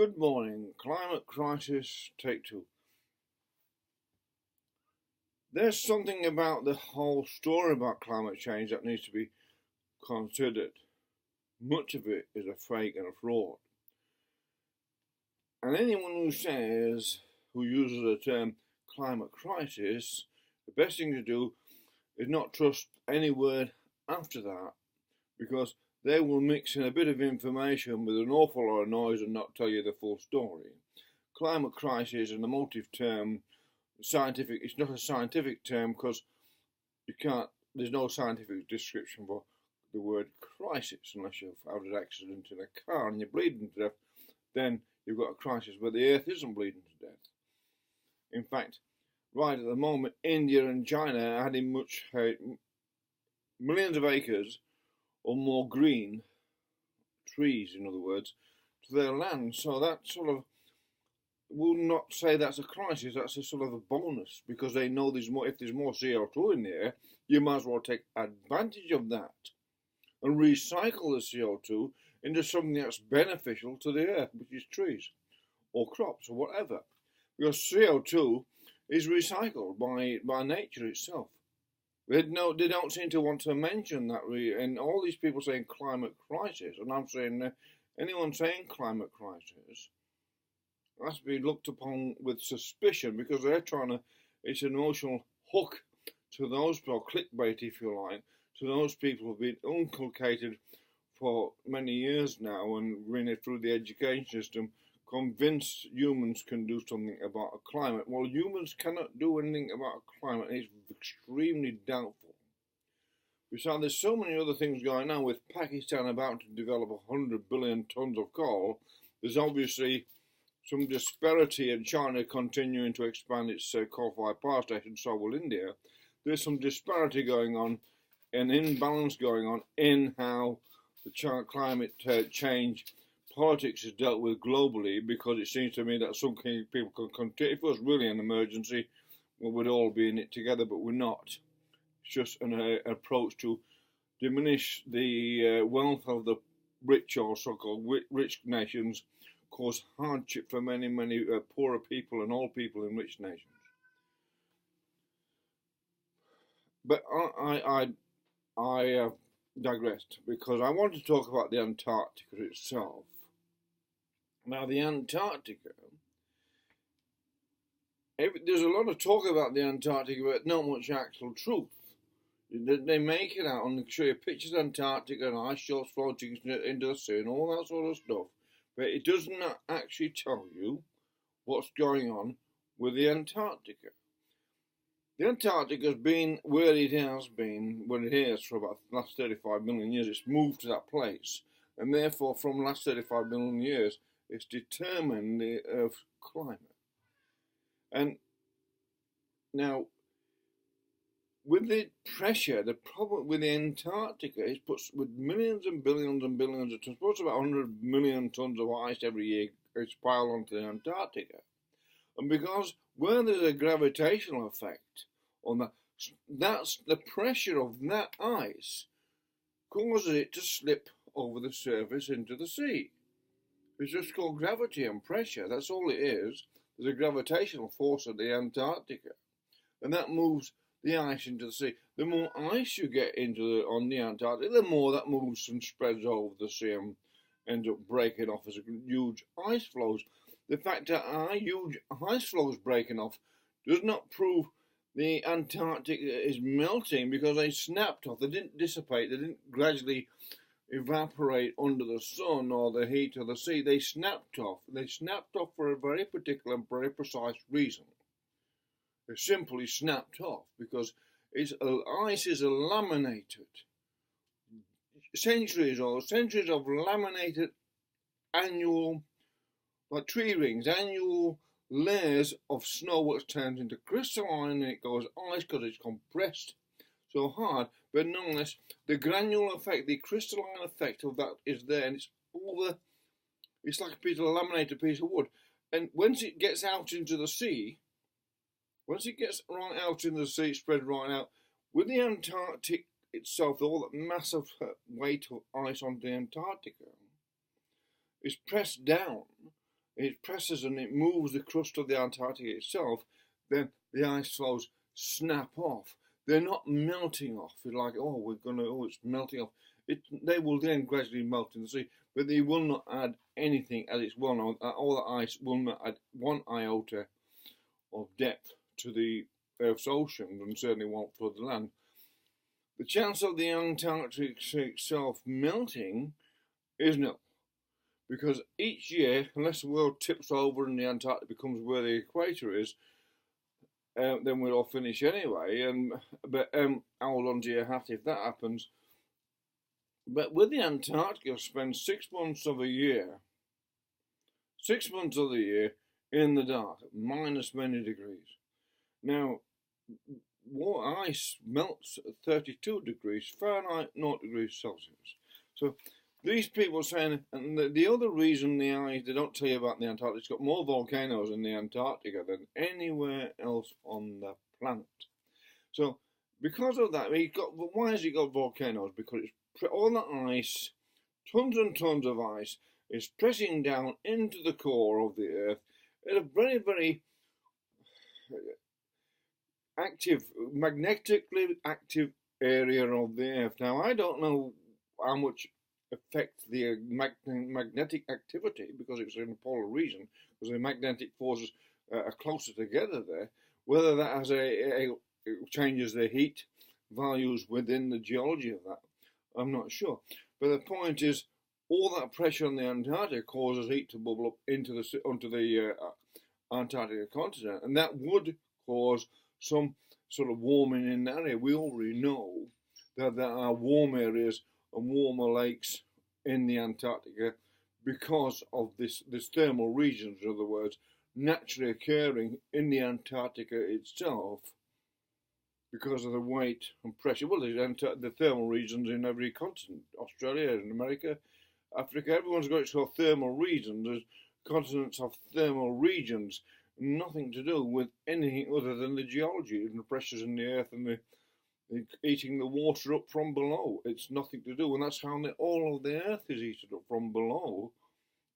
Good morning. Climate crisis, take two. There's something about the whole story about climate change that needs to be considered. Much of it is a fake and a fraud. And anyone who uses the term climate crisis, the best thing to do is not trust any word after that, because they will mix in a bit of information with an awful lot of noise and not tell you the full story. Climate crisis is an emotive term. It's not a scientific term because there's no scientific description for the word crisis unless you've had an accident in a car and you're bleeding to death. Then you've got a crisis, but the earth isn't bleeding to death. In fact, right at the moment, India and China are adding millions of acres or more green trees, in other words, to their land. So that sort of will not say that's a crisis. That's a sort of a bonus, because they know if there's more CO2 in the air, you might as well take advantage of that and recycle the CO2 into something that's beneficial to the earth, which is trees or crops or whatever. Because CO2 is recycled by nature itself. They don't seem to want to mention that, and all these people saying climate crisis, and I'm saying anyone saying climate crisis has to be looked upon with suspicion, because they're it's an emotional hook to those people, clickbait if you like, to those people who've been inculcated for many years now and really through the education system, convinced humans can do something about a climate. Well, humans cannot do anything about a climate. It's extremely doubtful. Besides, there's so many other things going on. With Pakistan about to develop 100 billion tons of coal, there's obviously some disparity, in China continuing to expand its coal-fired power station, so will India. There's some disparity going on, an imbalance going on in how the climate change politics is dealt with globally, because it seems to me that some people can continue. If it was really an emergency, we'd all be in it together, but we're not. It's just an approach to diminish the wealth of the rich, or so-called rich nations, cause hardship for many poorer people and all people in rich nations. But I digressed, because I want to talk about the Antarctica itself. Now, the Antarctica, there's a lot of talk about the Antarctica, but not much actual truth. They make it out and they show you pictures of Antarctica and ice shelves floating into the sea and all that sort of stuff, but it does not actually tell you what's going on with the Antarctica. The Antarctica has been where it is for about the last 35 million years. It's moved to that place, and therefore from the last 35 million years, it's determined the Earth's climate. And now, with the pressure, the problem with the Antarctica is with millions and billions of tons, suppose about 100 million tons of ice every year is piled onto the Antarctica. And because where there's a gravitational effect on that's the pressure of that ice causes it to slip over the surface into the sea. It's just called gravity and pressure. That's all it is. There's a gravitational force at the Antarctica, and that moves the ice into the sea. The more ice you get on the Antarctica, the more that moves and spreads over the sea and ends up breaking off as huge ice flows. The fact that huge ice flows breaking off does not prove the Antarctic is melting, because they snapped off. They didn't dissipate. They didn't gradually evaporate under the sun or the heat of the sea. They snapped off. They snapped off for a very particular and very precise reason. They simply snapped off because ice is laminated. Centuries of laminated annual, like tree rings, annual layers of snow which turns into crystalline, and it goes ice because it's compressed so hard. But nonetheless, the granular effect, the crystalline effect of that is there, and it's like a piece of laminated piece of wood. And once it gets out into the sea, spread right out, with the Antarctic itself, all that massive weight of ice on the Antarctica is pressed down, it presses and it moves the crust of the Antarctica itself, then the ice floes snap off. They're not melting off. It's like, it's melting off. They will then gradually melt in the sea, but they will not add anything, as it's well known. All the ice will not add one iota of depth to the Earth's ocean, and certainly won't flood the land. The chance of the Antarctic itself melting is nil, because each year, unless the world tips over and the Antarctic becomes where the equator is, then we'll all finish anyway. But how long do you have to if that happens? But with the Antarctica, you'll spend 6 months of the year, 6 months of the year in the dark, minus many degrees. Now, ice melts at 32 degrees Fahrenheit, 0 degrees Celsius. So these people saying, and the other reason they don't tell you about the Antarctica, it's got more volcanoes in the Antarctica than anywhere else on the planet. So because of that, why has it got volcanoes? Because it's all the ice, tons and tons of ice, is pressing down into the core of the Earth in a very, very active, magnetically active area of the Earth. Now, I don't know how much affects the magnetic activity, because it's in a polar region, because the magnetic forces are closer together there. Whether that has changes the heat values within the geology of that, I'm not sure. But the point is, all that pressure on the Antarctica causes heat to bubble up onto the Antarctica continent, and that would cause some sort of warming in that area. We already know that there are warm areas and warmer lakes in the Antarctica because of this thermal regions, in other words, naturally occurring in the Antarctica itself because of the weight and pressure. Well, the thermal regions in every continent, Australia and America, Africa, everyone's got its own thermal regions. There's continents of thermal regions, nothing to do with anything other than the geology and the pressures in the earth and the eating the water up from below. It's nothing to do, and that's how all of the earth is eaten up from below,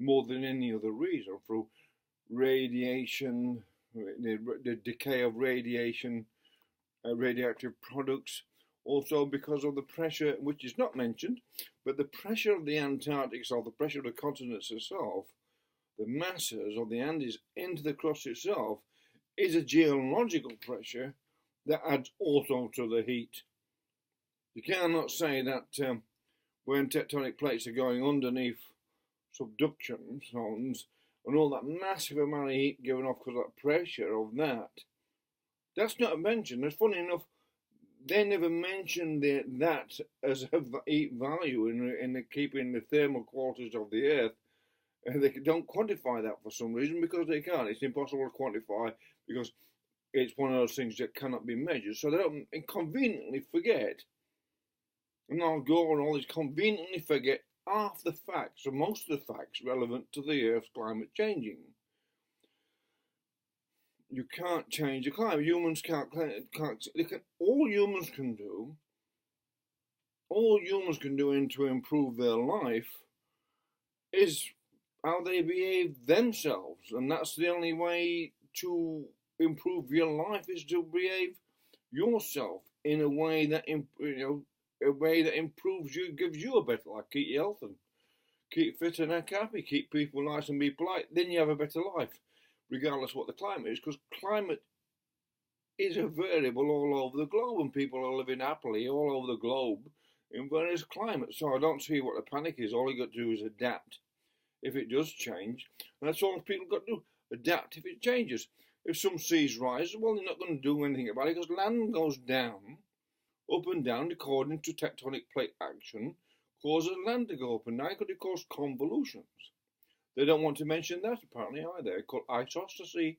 more than any other reason, through radiation, the decay of radiation, radioactive products, also because of the pressure, which is not mentioned, but the pressure of the Antarctic, so the pressure of the continents itself, the masses of the Andes into the crust itself, is a geological pressure that adds also to the heat. You cannot say that when tectonic plates are going underneath subduction zones and all that massive amount of heat given off because of that pressure of that, that's not mentioned. It's funny enough, they never mentioned that as a heat value in keeping the thermal qualities of the Earth. They don't quantify that for some reason, because they can't. It's impossible to quantify because it's one of those things that cannot be measured. So they don't conveniently forget, and Al Gore and all this conveniently forget half the facts, or most of the facts relevant to the Earth's climate changing. You can't change the climate. Humans can't. All humans can do to improve their life is how they behave themselves, and that's the only way to improve your life, is to behave yourself in a way that improves you, gives you a better life, keep you healthy, keep fit and happy, keep people nice and be polite. Then you have a better life, regardless of what the climate is, because climate is a variable all over the globe, and people are living happily all over the globe in various climates. So I don't see what the panic is. All you got to do is adapt. If it does change, and that's all people got to do, adapt if it changes. If some seas rise, well, they're not going to do anything about it, because land goes down, up and down, according to tectonic plate action, causes land to go up and down, because it causes convolutions. They don't want to mention that, apparently, either. It's called isostasy,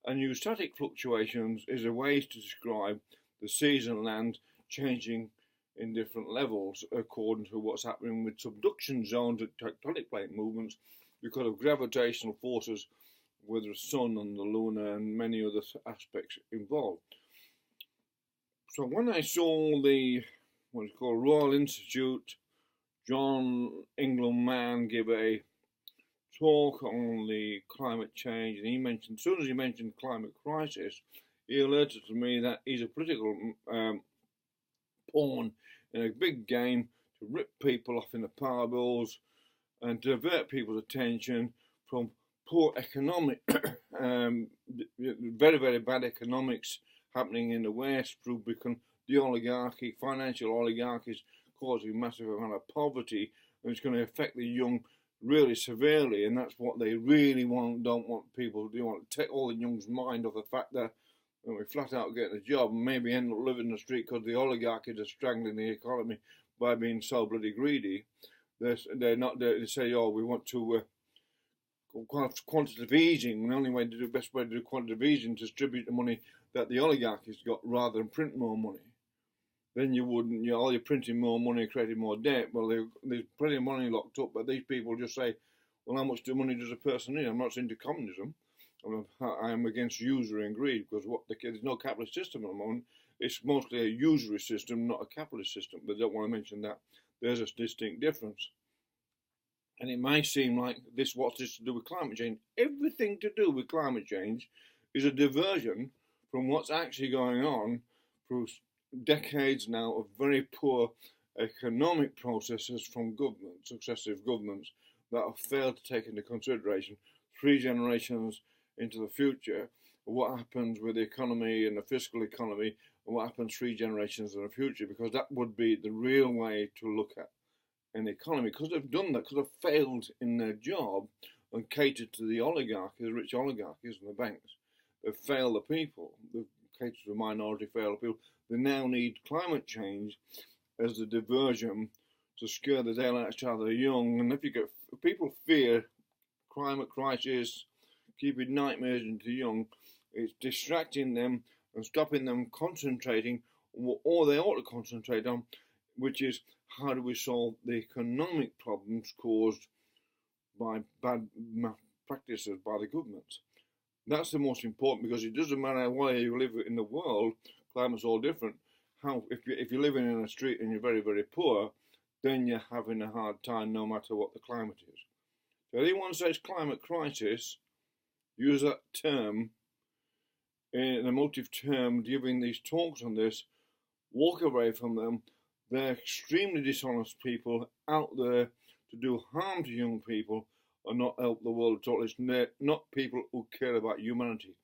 and use static fluctuations is a way to describe the seas and land changing in different levels according to what's happening with subduction zones and tectonic plate movements because of gravitational forces with the sun and the lunar and many other aspects involved. So when I saw the what's called Royal Institute John England man give a talk on the climate change, and he mentioned, as soon as he mentioned climate crisis, he alerted to me that he's a political pawn in a big game to rip people off in the power bills and divert people's attention from poor economic, very, very bad economics happening in the West through the oligarchy, financial oligarchies causing massive amount of poverty, and it's going to affect the young really severely, and that's what they really don't want people to do. They want to take all the young's mind off the fact that we flat out getting a job and maybe end up living in the street because the oligarchies are strangling the economy by being so bloody greedy. They're not there to say, oh, we want to quantitative easing. The only way to do, best way to do quantitative easing is to distribute the money that the oligarchies got rather than print more money. Then you wouldn't, you're printing more money, creating more debt. Well, there's plenty of money locked up, but these people just say, well, how much money does a person need? I'm not into communism. I'm against usury and greed, because there's no capitalist system at the moment. It's mostly a usury system, not a capitalist system. But I don't want to mention that. There's a distinct difference. And it may seem like what's this to do with climate change? Everything to do with climate change is a diversion from what's actually going on through decades now of very poor economic processes from governments, successive governments, that have failed to take into consideration 3 generations into the future, what happens with the economy and the fiscal economy, and what happens 3 generations in the future, because that would be the real way to look at an economy, because they've done that, because they've failed in their job and catered to the oligarchies, the rich oligarchies and the banks. They've failed the people. They've catered to the minority, failed the people. They now need climate change as the diversion to scare the daylights out of the young. And if people fear climate crisis, keeping nightmares into young, it's distracting them and stopping them concentrating on what all they ought to concentrate on, which is how do we solve the economic problems caused by bad practices by the government. That's the most important, because it doesn't matter where you live in the world, climate's all different. If you're living in a street and you're very, very poor, then you're having a hard time no matter what the climate is. So anyone says climate crisis, use that term in an emotive term, giving these talks on this, walk away from them. They're extremely dishonest people out there to do harm to young people and not help the world at all. It's not people who care about humanity.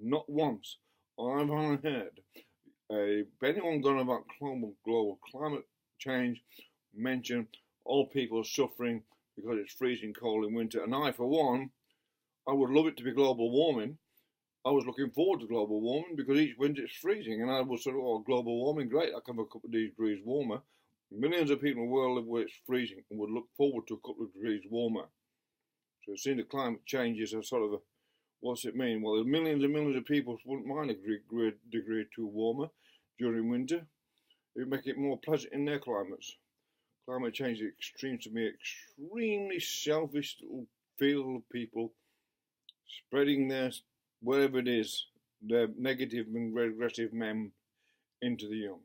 Not once I've heard anyone going about global climate change mention all people suffering because it's freezing cold in winter. And I, for one, I would love it to be global warming. I was looking forward to global warming because each winter it's freezing, and I was sort of, oh, global warming, great, I come a couple of degrees warmer. Millions of people in the world live where it's freezing and would look forward to a couple of degrees warmer. So seeing the climate changes are sort of what's it mean? Well, there's millions and millions of people who wouldn't mind a degree or 2 warmer during winter. It would make it more pleasant in their climates. Climate change seems to be extremely selfish little field of people spreading their, whatever it is, their negative and regressive mem into the young.